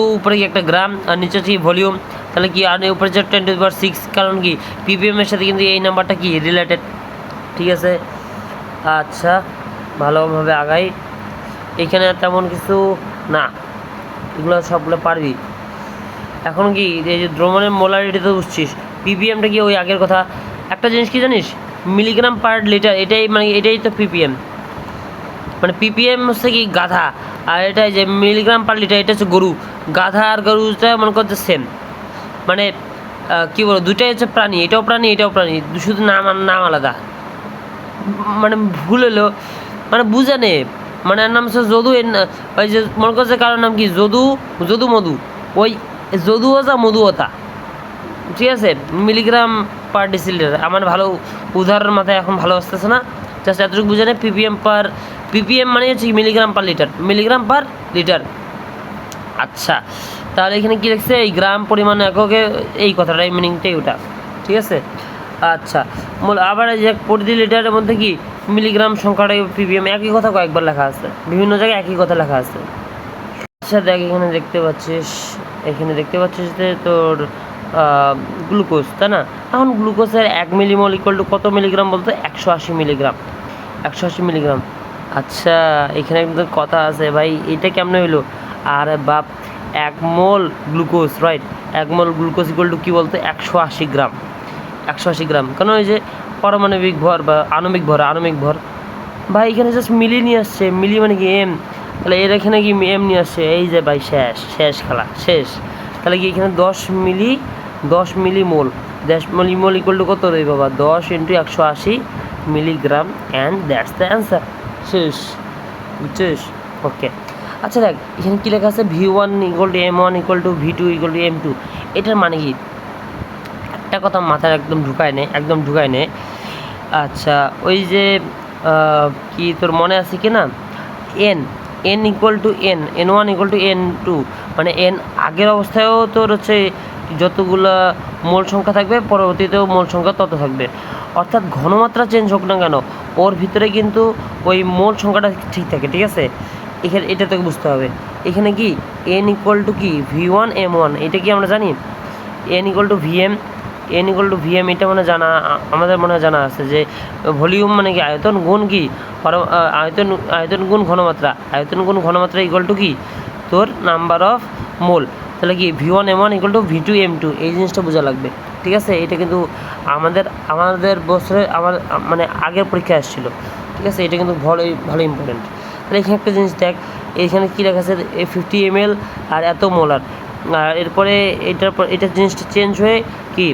S1: W উপরে কি একটা গ্রাম আর নিচে কি ভলিউম, তাহলে কি আর উপরে যে 10⁶, কারণ কি ppm এর সাথে কিন্তু এই নাম্বারটা কি রিলেটেড, ঠিক আছে? আচ্ছা, ভালোভাবে আগাই। এখানে তেমন কিছু না, এগুলো সবগুলো পারবি। এখন কি এই যে দ্রবণের মোলারিটি তো বুঝছিস, ppmটা কি ওই আগের কথা। একটা জিনিস কি জানিস, মিলিগ্রাম পার লিটার, এটাই মানে এটাই তো ppm, মানে ppm হচ্ছে কি গাধা, আর এটাই যে মিলিগ্রাম পার লিটার, এটা হচ্ছে গরু। গাধা আর গরুটা মনে করতে সেম, মানে কী বলবো, দুটাই হচ্ছে প্রাণী, এটাও প্রাণী এটাও প্রাণী, শুধু নাম আলাদা। মানে ভুল হলো, মানে বুঝে নে, মানে এর নাম হচ্ছে যদু, ওই যে মনে করছে কারোর নাম কি যদু মধু, ওই যদুও যা মধুও তা, ঠিক আছে? মিলিগ্রাম পার ডেসিলিটার, আমার ভালো উদাহরণ মাথায় এখন ভালো আসতেছে না, জাস্ট এতটুকু বুঝে নেই। ppm মানে হচ্ছে milligram per litre, milligram per litre. আচ্ছা, তাহলে এখানে কী লিখছে? এই গ্রাম পরিমাণ এককে, এই কথাটাই মিনিংটাই ওটা, ঠিক আছে? আচ্ছা, আবার এই যে প্রতি লিটারের মধ্যে কি মিলিগ্রাম সংখ্যাটা ppm, একই কথা কয়েকবার লেখা আছে, বিভিন্ন জায়গায় একই কথা লেখা আছে। আচ্ছা দেখ, এখানে দেখতে পাচ্ছিস যে তোর গ্লুকোজ, তাই না? এখন গ্লুকোজের 1 মিলিমোল ইকুয়াল টু কত মিলিগ্রাম বলতো? 180 মিলিগ্রাম, 180 মিলিগ্রাম। আচ্ছা, এখানে কিন্তু কথা আছে ভাই, এটা কেমন হইলো? আরে বাপ, 1 mole glucose, right, 1 mole glucose equal to কী বলতো? 180 গ্রাম, 180 গ্রাম। কেন? ওই যে পারমাণবিক ভর বা আণবিক ভর ভাই, এখানে জাস্ট মিলি নিয়ে আসছে, মিলি মানে কি এম, তাহলে এর এখানে কি এম নিয়ে আসছে, এই যে ভাই শেষ খেলা, শেষ। তাহলে কি এখানে 10 মিলিমোল, 10 মিলিমোল ইকুয়াল টু কত রে বাবা? 10 × 180 milligram, and that's the answer, শেষ। বুঝছিস? ওকে। আচ্ছা দেখ, এখানে কী লেখা আছে? v1 = m1 = v2 = m2, এটার মানে কি? একটা কথা মাথায় একদম ঢুকায় নে। আচ্ছা, ওই যে কি তোর মনে আছে কি না, n n = n, n1 = n2, মানে n আগের অবস্থায়ও তোর হচ্ছে যতগুলা মোল সংখ্যা থাকবে পরবর্তীতেও মোল সংখ্যা তত থাকবে, অর্থাৎ ঘনমাত্রা চেঞ্জ হোক না কেন ওর ভিতরে কিন্তু ওই মোল সংখ্যাটা ঠিক থাকে। ঠিক আছে, এখানে এটা তোকে বুঝতে হবে। এখানে কি n ইকুয়াল টু কি v1 m1, এটা কি আমরা জানি। n equal to vm, n equal to vm, এটা মানে জানা আমাদের মনে হয় জানা আছে যে ভলিউম মানে কি আয়তন গুণ কি আয়তন গুণ ঘনমাত্রা, আয়তন গুণ ঘনমাত্রা ইকুয়াল টু কি তোর নাম্বার অফ মোল। তাহলে কি v1 m1 equal to v2 m2, এই জিনিসটা বোঝা লাগবে। ঠিক আছে, এটা কিন্তু আমাদের বছরে আমার মানে আগের পরীক্ষায় আসছিল। ঠিক আছে, এটা কিন্তু ভালো ইম্পর্টেন্ট। তাহলে এখানে একটা জিনিস দেখ, এখানে কী লেখা আছে 50 ml আর এত মোলার। আর এরপরে এটা জিনিসটা চেঞ্জ হয়ে কি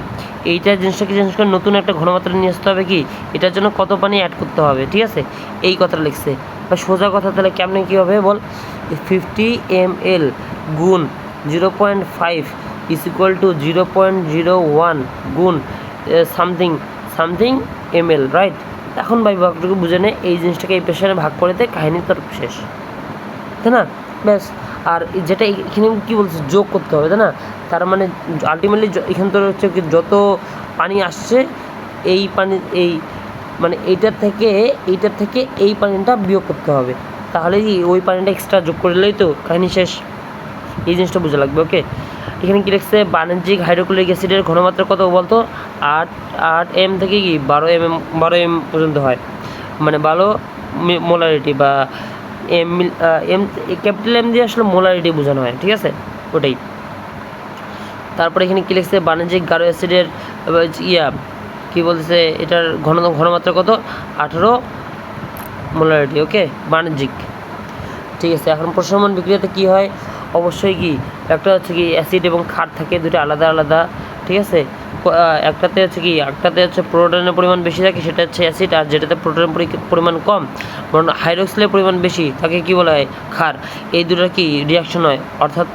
S1: জিনিসটাকে চেঞ্জ করে নতুন একটা ঘনমাত্রা নিয়ে আসতে হবে, কি এটার জন্য কত পানি অ্যাড করতে হবে। ঠিক আছে, এই কথাটা লিখছে বা সোজা কথা। তাহলে কেমনে কী হবে বল, 50 ml গুণ 0.5 ইজ ইকুয়াল টু 0.01 গুণ সামথিং ml, রাইট। এখন ভাই বাক্যটুকু বুঝে নে, এই জিনিসটাকে এই পেশারে ভাগ করে দে, কাহিনী তোর শেষ, তাই না? ব্যাস। আর যেটা এখানে কী বলছে, যোগ করতে হবে, তাই না? তার মানে আলটিমেটলি এখানে তোর হচ্ছে কি যত পানি আসছে এই পানি মানে এইটার থেকে এই পানিটা বিয়োগ করতে হবে, তাহলে ওই পানিটা এক্সট্রা যোগ করলেই তো কাহিনী শেষ। এই জিনিসটা বোঝা লাগবে। ওকে, এখানে কী লিখছে, বাণিজ্যিক হাইড্রোক্লোরিক অ্যাসিডের ঘনমাত্রা কত বলতো, 8 m থেকে কি 12 m পর্যন্ত হয়, মানে 12 মোলারিটি বা এম ক্যাপিটাল এম দিয়ে আসলে মোলারিটি বোঝানো হয়। ঠিক আছে, ওটাই। তারপরে এখানে কী লিখছে, বাণিজ্যিক গাঢ় অ্যাসিডের কী বলতেছে, এটার ঘনমাত্রা কত, 18 মোলারিটি। ওকে, বাণিজ্যিক। ঠিক আছে, এখন প্রশমন বিক্রিয়াতে কী হয়, অবশ্যই কি একটা হচ্ছে কি অ্যাসিড এবং ক্ষার থাকে, দুটো আলাদা আলাদা। ঠিক আছে, একটাতে হচ্ছে প্রোটনের পরিমাণ বেশি থাকে, সেটা হচ্ছে অ্যাসিড, আর যেটাতে প্রোটনের পরিমাণ কম, হাইড্রোক্সিলের পরিমাণ বেশি তাকে কি বলা হয়, ক্ষার। এই দুটোর কি রিয়াকশন হয়, অর্থাৎ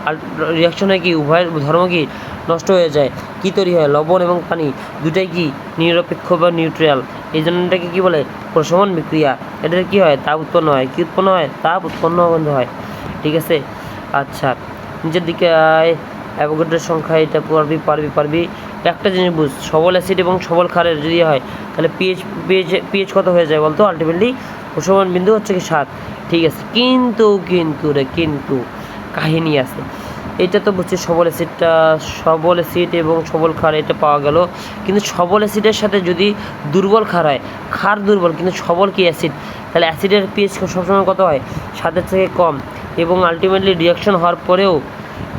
S1: রিয়াকশন হয় কি উভয়ের ধর্ম কি নষ্ট হয়ে যায়, কি তৈরি হয়, লবণ এবং পানি দুটাই কি নিরপেক্ষ বা নিউট্রাল। এই জন্য এটাকে কী বলে, প্রশমন বিক্রিয়া। এটাতে কী হয়, তাপ উৎপন্ন হয়, কী উৎপন্ন হয়, তাপ উৎপন্ন হয়। ঠিক আছে, আচ্ছা নিচের দিকে অ্যাভোগাড্রোর সংখ্যা, এটা পারবি। একটা জিনিস বুঝ, সবল অ্যাসিড এবং সবল ক্ষারের যদি হয় তাহলে পিএইচ কত হয়ে যায় বলতো, আলটিমেটলি প্রশমন বিন্দু হচ্ছে কি 7। ঠিক আছে, কিন্তু কাহিনী আছে। এটা তো বুঝছি, সবল অ্যাসিড এবং সবল ক্ষার এটা পাওয়া গেল, কিন্তু সবল অ্যাসিডের সাথে যদি দুর্বল ক্ষার হয়, ক্ষার দুর্বল কিন্তু সবল কি অ্যাসিড, তাহলে অ্যাসিডের পিএইচ সবসময় কত হয়, 7-এর থেকে কম, এবং আলটিমেটলি রিয়াকশন হওয়ার পরেও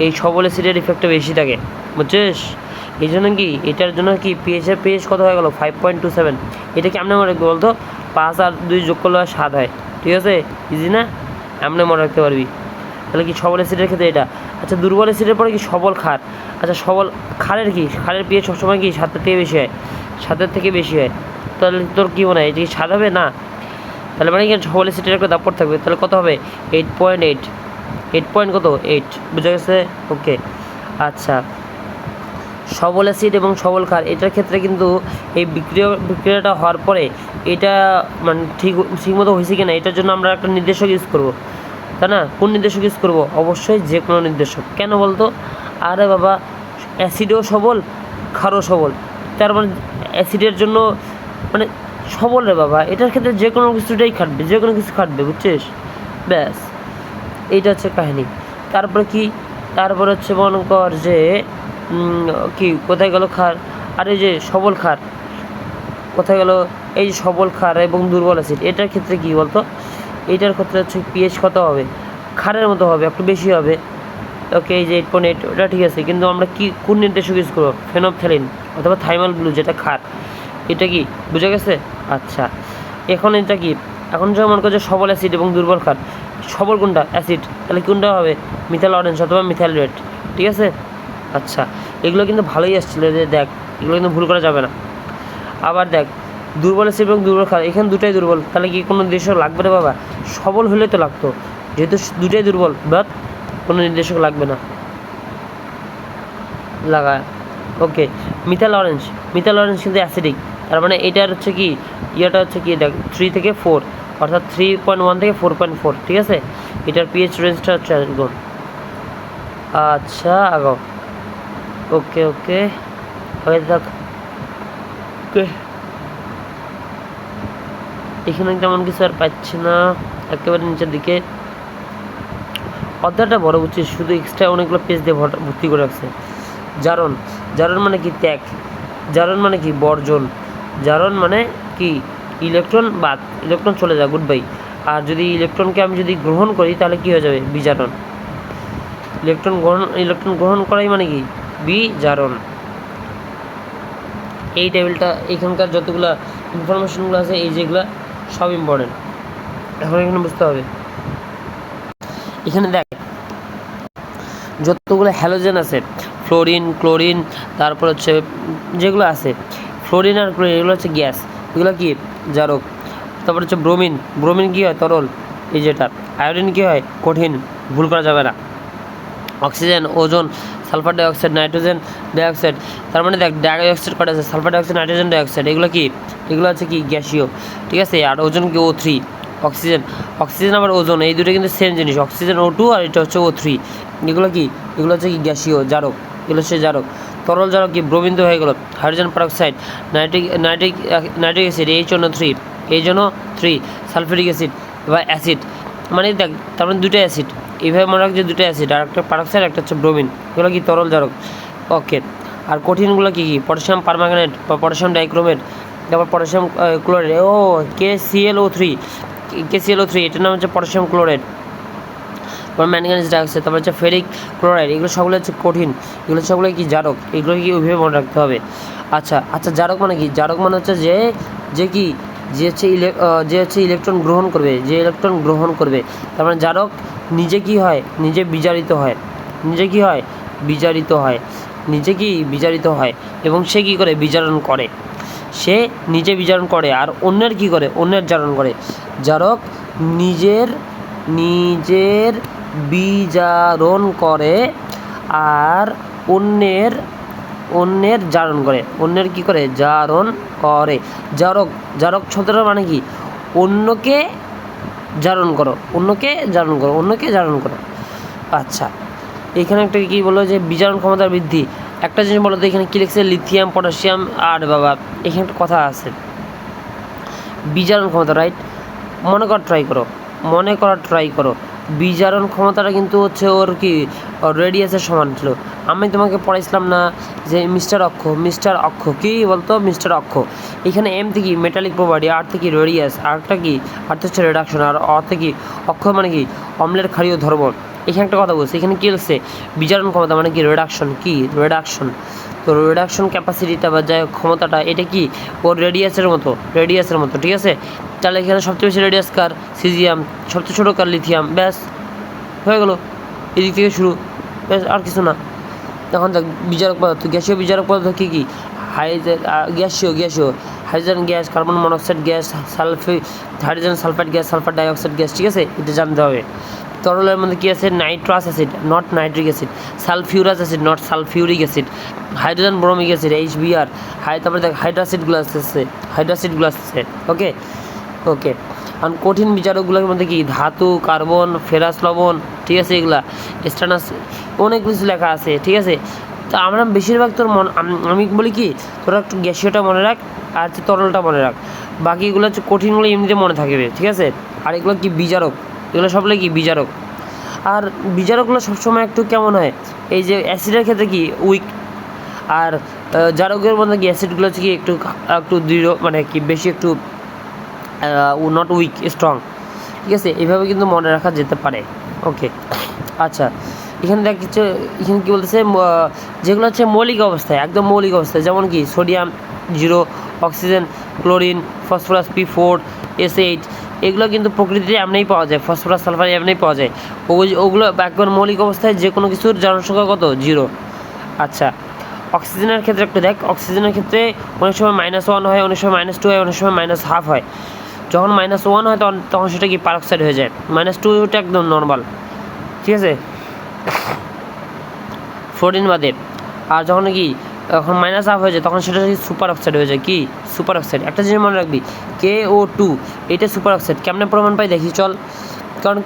S1: এই সবল অ্যাসিডের ইফেক্টটা বেশি থাকে, বুঝছিস? এই জন্য কি এটার জন্য কি পিএইচ কত হয়ে গেল, 5.27। এটা কি আমরা মনে রাখবো বলতো, 5 আর 2 যোগ করলে 7 হয়। ঠিক আছে, ইজি না, এমনি মনে রাখতে পারবি। তাহলে কি সবল অ্যাসিডের ক্ষেত্রে এটা। আচ্ছা, দুর্বল অ্যাসিডের পরে কি সবল ক্ষার। আচ্ছা, সবল ক্ষারের পিএইচ সবসময় কি 7-এর থেকে বেশি হয়, 7-এর থেকে বেশি হয়। তাহলে তোর কী মনে হয়, এটা কি 7 হবে না? তাহলে মানে কি সবল অ্যাসিডের একটা দাপট থাকবে, তাহলে কত হবে, 8.8 বুঝা গেছে? ওকে, আচ্ছা, সবল অ্যাসিড এবং সবল ক্ষার এটার ক্ষেত্রে কিন্তু এই বিক্রিয়াটা হওয়ার পরে এটা মানে ঠিকমতো হয়েছে কিনা এটার জন্য আমরা একটা নির্দেশক ইউজ করব, তাই না? কোন নির্দেশক ইউজ করব, অবশ্যই যে কোনো নির্দেশক। কেন বলতো, আরে বাবা, অ্যাসিডও সবল ক্ষারও সবল, তার মানে অ্যাসিডের জন্য মানে সবল রে বাবা, এটার ক্ষেত্রে যে কোনো কিছুটাই খাটবে, যে কোনো কিছু খাটবে, বুঝছিস? ব্যাস, এইটা হচ্ছে কাহিনী। তারপরে হচ্ছে মনে কর যে কি কোথায় গেল ক্ষার, আর এই যে সবল ক্ষার কোথায় গেল, এই যে সবল ক্ষার এবং দুর্বল অ্যাসিড এটার ক্ষেত্রে কি বলতো, এইটার ক্ষেত্রে হচ্ছে পিএইচ কত হবে, ক্ষারের মতো হবে, একটু বেশি হবে। ওকে, এই যে 8.8 ওটা ঠিক আছে, কিন্তু আমরা কোন নির্দেশক ইউজ করবো, ফেনপথ্যালিন অথবা থাইমাল ব্লু, যেটা ক্ষার। এটা কি বুঝা গেছে? আচ্ছা, এখন এটা কি, এখন যখন মনে করছে সবল অ্যাসিড এবং দুর্বল ক্ষার, সবল কোনটা, অ্যাসিড, তাহলে কোনটা হবে, মিথাইল অরেঞ্জ অথবা মিথাইল রেড। ঠিক আছে, আচ্ছা, এগুলো কিন্তু ভালোই আসছিলো, যে দেখ এগুলো কিন্তু ভুল করা যাবে না। আবার দেখ, দুর্বল অ্যাসিড এবং দুর্বল ক্ষার, এখানে দুটাই দুর্বল, তাহলে কি কোনো নির্দেশক লাগবে না বাবা, সবল হলে তো লাগতো, যেহেতু দুটাই দুর্বল বাট কোনো নির্দেশক লাগবে না, লাগা। ওকে, মিথাইল অরেঞ্জ কিন্তু অ্যাসিডিক, তার মানে এটার হচ্ছে কি ইয়েটা হচ্ছে কি দেখ 3 থেকে 4, অর্থাৎ 3.1 থেকে 4.4। ঠিক আছে, এটার পিএইচ রেঞ্জটা হচ্ছে এরকম। আচ্ছা, আগাও। ওকে ওকে হয়ে থাক। ওকে এখানে তেমন কিছু আর পাচ্ছি না, একেবারে নিচের দিকে। অর্ধেকটা বড় বুঝছি, শুধু এক্সট্রা অনেকগুলো পেজ দিয়ে ভর্তি করে রাখছে। জারণ, জারণ মানে কি? ত্যাগ। জারণ মানে কি? বর্জন। জারণ মানে কি? ইলেকট্রন বাদ, ইলেকট্রন চলে যায়, গুড বাই। আর যদি ইলেকট্রনকে আমি যদি গ্রহণ করি তাহলে কি হয়ে যাবে? বিজারণ। ইলেকট্রন গ্রহণ করাই মানে কি? বিজারণ। এই টেবিলটা এখানকার যতগুলো ইনফরমেশনগুলো আছে, এই যেগুলো সব ইম্পর্টেন্ট, এখন এখানে বুঝতে হবে। এখানে দেখ যতগুলো হ্যালোজেন আছে, ফ্লোরিন, ক্লোরিন, তারপর হচ্ছে যেগুলো আছে ফ্লোরিন আর ক্লোরিন, এগুলো হচ্ছে গ্যাস, এগুলো কি? জারক। তারপর হচ্ছে ব্রোমিন, ব্রোমিন কী হয়? তরল, এই যেটা। আয়োডিন কী হয়? কঠিন, ভুল করা যাবে না। Oxygen, ozone, sulphur dioxide, nitrogen dioxide. তার মানে দেখ ডাইঅক্সাইড কটা আছে? সালফার ডাইঅক্সাইড, নাইট্রোজেন ডাইঅক্সাইড, এগুলো কি? এগুলো হচ্ছে কি? গ্যাসীয়, ঠিক আছে। আর ওজোন কি? O3। অক্সিজেন, অক্সিজেন আবার ওজোন, এই দুটো কিন্তু সেম জিনিস। অক্সিজেন O2 আর এটা হচ্ছে O3। এগুলো কি? এগুলো হচ্ছে কি? গ্যাসীয়, জারক, এগুলো হচ্ছে জারক। তরল জারক কি? ব্রোমিন তো হয়ে গেল। Hydrogen peroxide, nitric acid H2O3, H3, sulphuric acid বা অ্যাসিড, মানে দেখ তার মানে দুটো অ্যাসিড, এইভাবে মনে রাখছে দুটো অ্যাসিড, আর একটা পারঅক্সাইড, একটা হচ্ছে ব্রোমিন, এগুলো কি? তরল জারক। ওকে, আর কঠিনগুলো কী কী? পটাশিয়াম পারম্যাঙ্গানেট বা পটাশিয়াম ডাইক্রোমেট, তারপর পটাশিয়াম ক্লোরাইড, ও KClO3, এটার নাম হচ্ছে পটাশিয়াম ক্লোরাইড। তারপর ম্যাঙ্গানিজ ডাইঅক্সাইড, তারপর হচ্ছে ফেরিক ক্লোরাইড, এগুলো সবগুলো হচ্ছে কঠিন, এগুলো সবগুলো কি? জারক। এগুলো কি ওইভাবে মনে রাখতে হবে। আচ্ছা আচ্ছা, জারক মানে কি? জারক মানে হচ্ছে যে কি? যে হচ্ছে ইলেকট্রন গ্রহণ করবে, যে ইলেকট্রন গ্রহণ করবে। তার মানে জারক নিজে কি হয়? নিজে বিজারিত হয়, নিজে কি হয়? বিজারিত হয়, নিজে কি? বিজারিত হয়, এবং সে কি করে? বিজারণ করে। সে নিজে বিজারণ করে আর অন্যের কি করে? অন্যের জারণ করে। জারক নিজের বিজারণ করে আর অন্যের জারণ করে। অন্যের কি করে? জারণ করে। জারক শব্দটা মানে কি? অন্যকে জারণ করো, অন্যকে জারণ করো, অন্যকে জারণ করো। আচ্ছা, এখানে একটা কি বললো যে বিজারণ ক্ষমতার বৃদ্ধি। একটা জিনিস বলো তো, এখানে কী লিখছে? লিথিয়াম, পটাশিয়াম, আর বাবা এখানে একটা কথা আছে, বিজারণ ক্ষমতা, রাইট? মনে করার ট্রাই করো। বিজারণ ক্ষমতাটা কিন্তু হচ্ছে ওর কি? রেডিয়াসের সমান ছিল। আমি তোমাকে পড়াইছিলাম না যে মিস্টার অক্ষ কী বলতো? মিস্টার অক্ষ। এখানে এম থেকে মেটালিক প্রপার্টি, আর থেকে রেডিয়াস, আরটা কি? আরটা হচ্ছে রিডাকশন, আর থেকে কি? অক্ষ মানে কি? অম্লের ক্ষারীয় ধর্ম। এখানে একটা কথা বলছি, এখানে কী হচ্ছে? বিজারণ ক্ষমতা মানে কি? রিডাকশন। কি? রিডাকশন। তো রিডাকশন ক্যাপাসিটিটা বা যাই ক্ষমতাটা, এটা কি? ওর রেডিয়াসের মতো, ঠিক আছে। তাহলে এখানে সবচেয়ে বেশি রেডিয়াস কার? সিজিয়াম। সবচেয়ে ছোটো কার? লিথিয়াম। ব্যাস হয়ে গেলো, এদিক থেকে শুরু, ব্যাস আর কিছু না। তখন দেখ বিজারক পদার্থ, গ্যাসীয় বিজারক পদার্থ কী কী? গ্যাসীয় hydrogen gas, carbon monoxide gas, hydrogen sulphide gas, sulphur dioxide gas, ঠিক আছে, এটা জানতে হবে। তরলের মধ্যে কী আছে? Nitrous acid, not nitric acid. Sulphurous acid, not sulphuric acid. Hydrogen bromic acid, HBr। তারপরে দেখ হাইড্রাসিডগুলো আসতেছে। ওকে আর কঠিন বিজারকগুলোর মধ্যে কি? ধাতু, কার্বন, ফেরাস লবণ, ঠিক আছে, এগুলা স্টানাস, অনেক কিছু লেখা আছে, ঠিক আছে। তো আমরা বেশিরভাগ আমি বলি কি, তোরা একটু গ্যাসীয়টা মনে রাখ আর হচ্ছে তরলটা মনে রাখ, বাকিগুলো হচ্ছে কঠিনগুলো এমনিতে মনে থাকবে, ঠিক আছে। আর এগুলো কি? বিজারক। এগুলো সবগুলো কি? বিজারক। আর বিজারকগুলো সবসময় একটু কেমন হয়? এই যে অ্যাসিডের ক্ষেত্রে কি? উইক। আর জারকের মধ্যে কি? অ্যাসিডগুলো হচ্ছে কি? একটু দৃঢ়, মানে কি? বেশি একটু নট উইক, স্ট্রং, ঠিক আছে। এইভাবে কিন্তু মনে রাখা যেতে পারে। ওকে আচ্ছা, এখানে দেখ কিছু, এখানে কী বলতেছে? যেগুলো হচ্ছে মৌলিক অবস্থায়, একদম মৌলিক অবস্থায়, যেমন কি? Sodium 0, oxygen, chlorine, phosphorus P4, S8, এগুলো কিন্তু প্রকৃতিতে এমনিই পাওয়া যায়। ফসফরাস, সালফার এমনিই পাওয়া যায়। ওগুলো একবার মৌলিক অবস্থায় যে কোনো কিছুর জনসংখ্যা কত? 0। আচ্ছা, অক্সিজেনের ক্ষেত্রে একটু দেখ, অক্সিজেনের ক্ষেত্রে অনেক সময় -1 হয়, অনেক সময় -2 হয়, অনেক সময় -1/2 হয়। যখন -1 হয় তখন সেটা কি? পারঅক্সাইড হয়ে যায়। -2 ওটা একদম নর্মাল, ঠিক আছে, ফ্লোরিন বাদে। আর যখন কি যখন -1/2 হয়ে যায় তখন সেটা সুপার অক্সাইড হয়ে যায়। কি? Super oxide. একটা জিনিস মনে রাখবি, KO2 এটা সুপার অক্সাইড। কেমনে প্রমাণ পাই দেখি চল। কারণ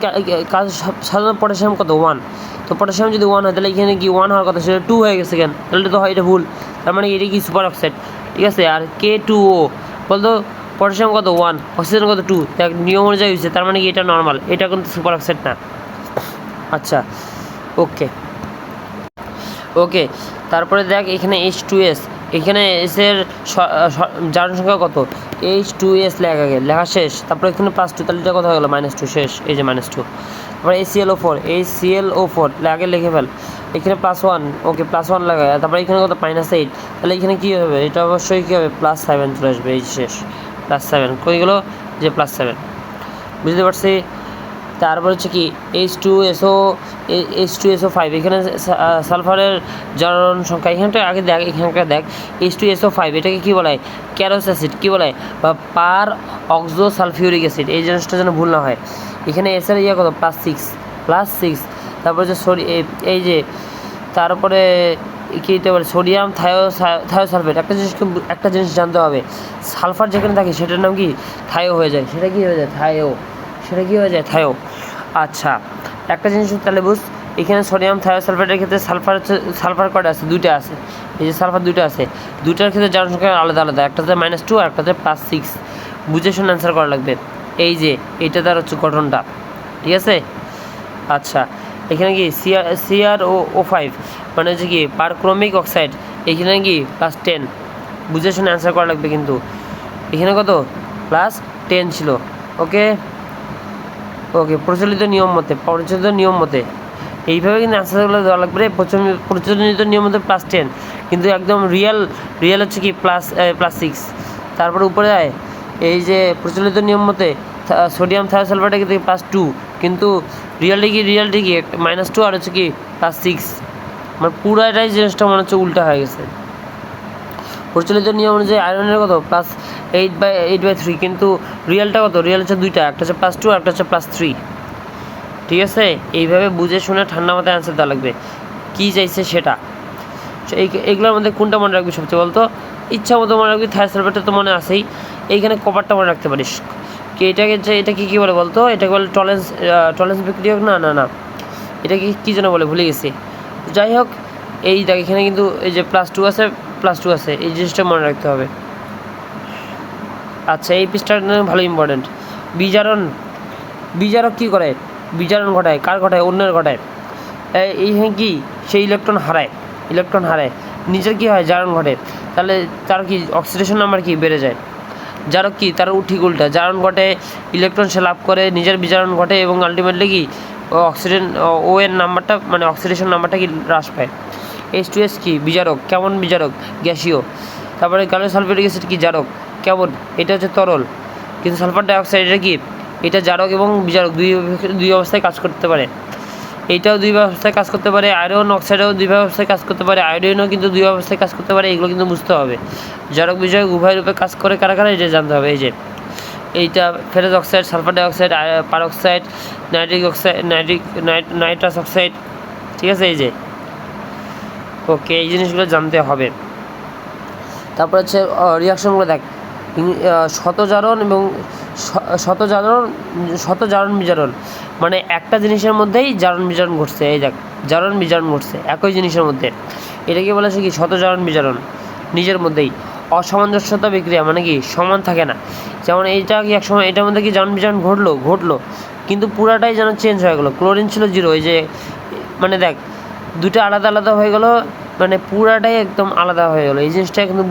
S1: সাধারণ পটাশিয়াম কত? 1। তো পটাশিয়াম যদি 1 হয় তাহলে এখানে কি 1 হওয়ার কথা, সেটা 2 হয়ে গেছে কেন, তাহলে তো হয় এটা ভুল। তার মানে এটা কি সুপার অক্সাইড, ঠিক আছে। আর K2O বলতো পটাশিয়াম কত 1, অক্সিজেন কত 2, দেখ নিয়ম অনুযায়ী হয়েছে, তার মানে কি এটা নর্মাল, এটা কিন্তু সুপার অক্সাইড না। আচ্ছা ওকে ওকে, তারপরে দেখ এখানে H2S, এখানে এসের জারণ সংখ্যা কত, H2S লেখা শেষ, তারপরে এখানে +2, তাহলে এটা কথা হয়ে গেলো -2 শেষ, এই যে -2। তারপরে HClO4 আগে লিখে ফেল, এখানে +1, ওকে +1 লাগায়, তারপরে এখানে কত -8, তাহলে এখানে কী হবে, এটা অবশ্যই কী হবে +7 চলে আসবে, এই শেষ +7 কই গেলো, যে +7, বুঝতে পারছি। তারপর হচ্ছে কি H2SO5, এখানে সালফারের জারণ সংখ্যা, এখানটা আগে দেখ, এখানকার দেখ H2SO5 এটাকে কী বলা হয়, ক্যারোস অ্যাসিড কী বলা হয়, বা পার অক্সো সালফিউরিক অ্যাসিড, এই জিনিসটা যেন ভুল না হয়। এখানে এসের কত +6, তারপর যে এই যে তারপরে কী দিতে পারে সোডিয়াম থায়োসালফেট, একটা জিনিস জানতে হবে, সালফার যেখানে থাকে সেটার নাম কি থায়ো হয়ে যায়, সেটা কি হয়ে যায় থায়ো। আচ্ছা একটা জিনিস তাহলে বুঝ, এখানে সোডিয়াম থায়োসালফেটের ক্ষেত্রে সালফার কটা আছে, 2টা আছে, এই যে সালফার 2টা আছে, 2টার ক্ষেত্রে জারণ সংখ্যা আলাদা, একটাতে -2 আর একটাতে +6, বুঝে শুনে অ্যান্সার করা লাগবে। এই যে এইটা তার হচ্ছে গঠনটা, ঠিক আছে। আচ্ছা এখানে কি CrO5 মানে হচ্ছে কি পারক্রমিক অক্সাইড, এখানে কি +10, বুঝে শুনে অ্যান্সার করা লাগবে, কিন্তু এখানে কত +10 ছিল। ওকে প্রচলিত নিয়ম মতে এইভাবে কিন্তু অ্যান্সারগুলো দেওয়া লাগবে, প্রচলিত নিয়ম মতে +10, কিন্তু একদম রিয়েল হচ্ছে কি +6। তারপরে উপরে যায় এই যে প্রচলিত নিয়ম মতে সোডিয়াম থায়োসালফেটে কিন্তু +2, কিন্তু রিয়ালটি কি -2 আর হচ্ছে কি +6, মানে পুরাটাই জিনিসটা মনে হচ্ছে উল্টা হয়ে গেছে। প্রচলিত নিয়ম অনুযায়ী আয়রনের কত +8/3, কিন্তু রিয়েলটা কত, রিয়েল হচ্ছে 2টা, একটা হচ্ছে +2 আর একটা হচ্ছে +3, ঠিক আছে। এইভাবে বুঝে শুনে ঠান্ডা মাথায় অ্যান্সার দেওয়া লাগবে, কী চাইছে সেটা। এইগুলোর মধ্যে কোনটা মনে রাখবি সবচেয়ে বলতো, ইচ্ছা মতো মনে রাখবি, থায়োসালফেটটা তো মনে আছেই, এইখানে কপারটা মনে রাখতে পারিস। এটা কী বলে বলতো, এটাকে বলে টলেন্স বিক্রিয়ক, না এটা কী যেন বলে ভুলে গেছি। যাই হোক এই দেখ এখানে কিন্তু এই যে +2 আছে, এই জিনিসটা মনে রাখতে হবে। আচ্ছা এই পৃষ্ঠাটা ভালো ইম্পর্টেন্ট। বিজারক কী করে, বিজারণ ঘটায়, কার ঘটায়, অন্যের ঘটায়। এইখানে কি সে ইলেকট্রন হারায়, নিজের কী হয় জারণ ঘটে, তাহলে তার কি অক্সিডেশন নাম্বার কি বেড়ে যায়। জারক কি তার ঠিক উল্টা, জারণ ঘটে, ইলেকট্রন সে লাভ করে, নিজের বিজারণ ঘটে এবং আলটিমেটলি কি ও এর নাম্বারটা মানে অক্সিডেশন নাম্বারটা কি হ্রাস পায়। H2S কি বিজারক, কেমন বিজারক, গ্যাসীয়। তারপরে গ্যালিয়াম সালফিউরিক অ্যাসিড কি জারক, কেমন, এটা হচ্ছে তরল। কিন্তু সালফার ডাইঅক্সাইড এটা কি, এটা জারক এবং বিজারক দুই অবস্থায় কাজ করতে পারে। এইটাও 2 অবস্থায় কাজ করতে পারে, আয়রন অক্সাইডও 2 অবস্থায় কাজ করতে পারে, আয়োডিনও কিন্তু 2 অবস্থায় কাজ করতে পারে। এগুলো কিন্তু বুঝতে হবে, জারক বিজারক উভয় রূপে কাজ করে কারা, এটা জানতে হবে। এই যে এইটা ferrous oxide, sulphur dioxide, peroxide, nitrous oxide, ঠিক আছে। এই যে ওকে এই জিনিসগুলো জানতে হবে। তারপর হচ্ছে রিয়াকশনগুলো দেখ, শতজারণ এবং শতজারণ বিজারণ, মানে একটা জিনিসের মধ্যেই জারণ বিজারণ ঘটছে। এই দেখ জারণ বিজারণ ঘটছে একই জিনিসের মধ্যে, এটাকে বলে কি শতজারণ বিজারণ, নিজের মধ্যেই। অসামঞ্জস্যতা বিক্রিয়া মানে কি সমান থাকে না, যেমন এইটা কি একসময় এটার মধ্যে কি জারণ বিজারণ ঘটলো কিন্তু পুরাটাই যেন চেঞ্জ হয়ে গেলো, ক্লোরিন ছিল 0, এই যে মানে দেখ দুটো আলাদা হয়ে গেলো, মানে পুরাটাই একদম আলাদা হয়ে গেলো। এই জিনিসটা কিন্তু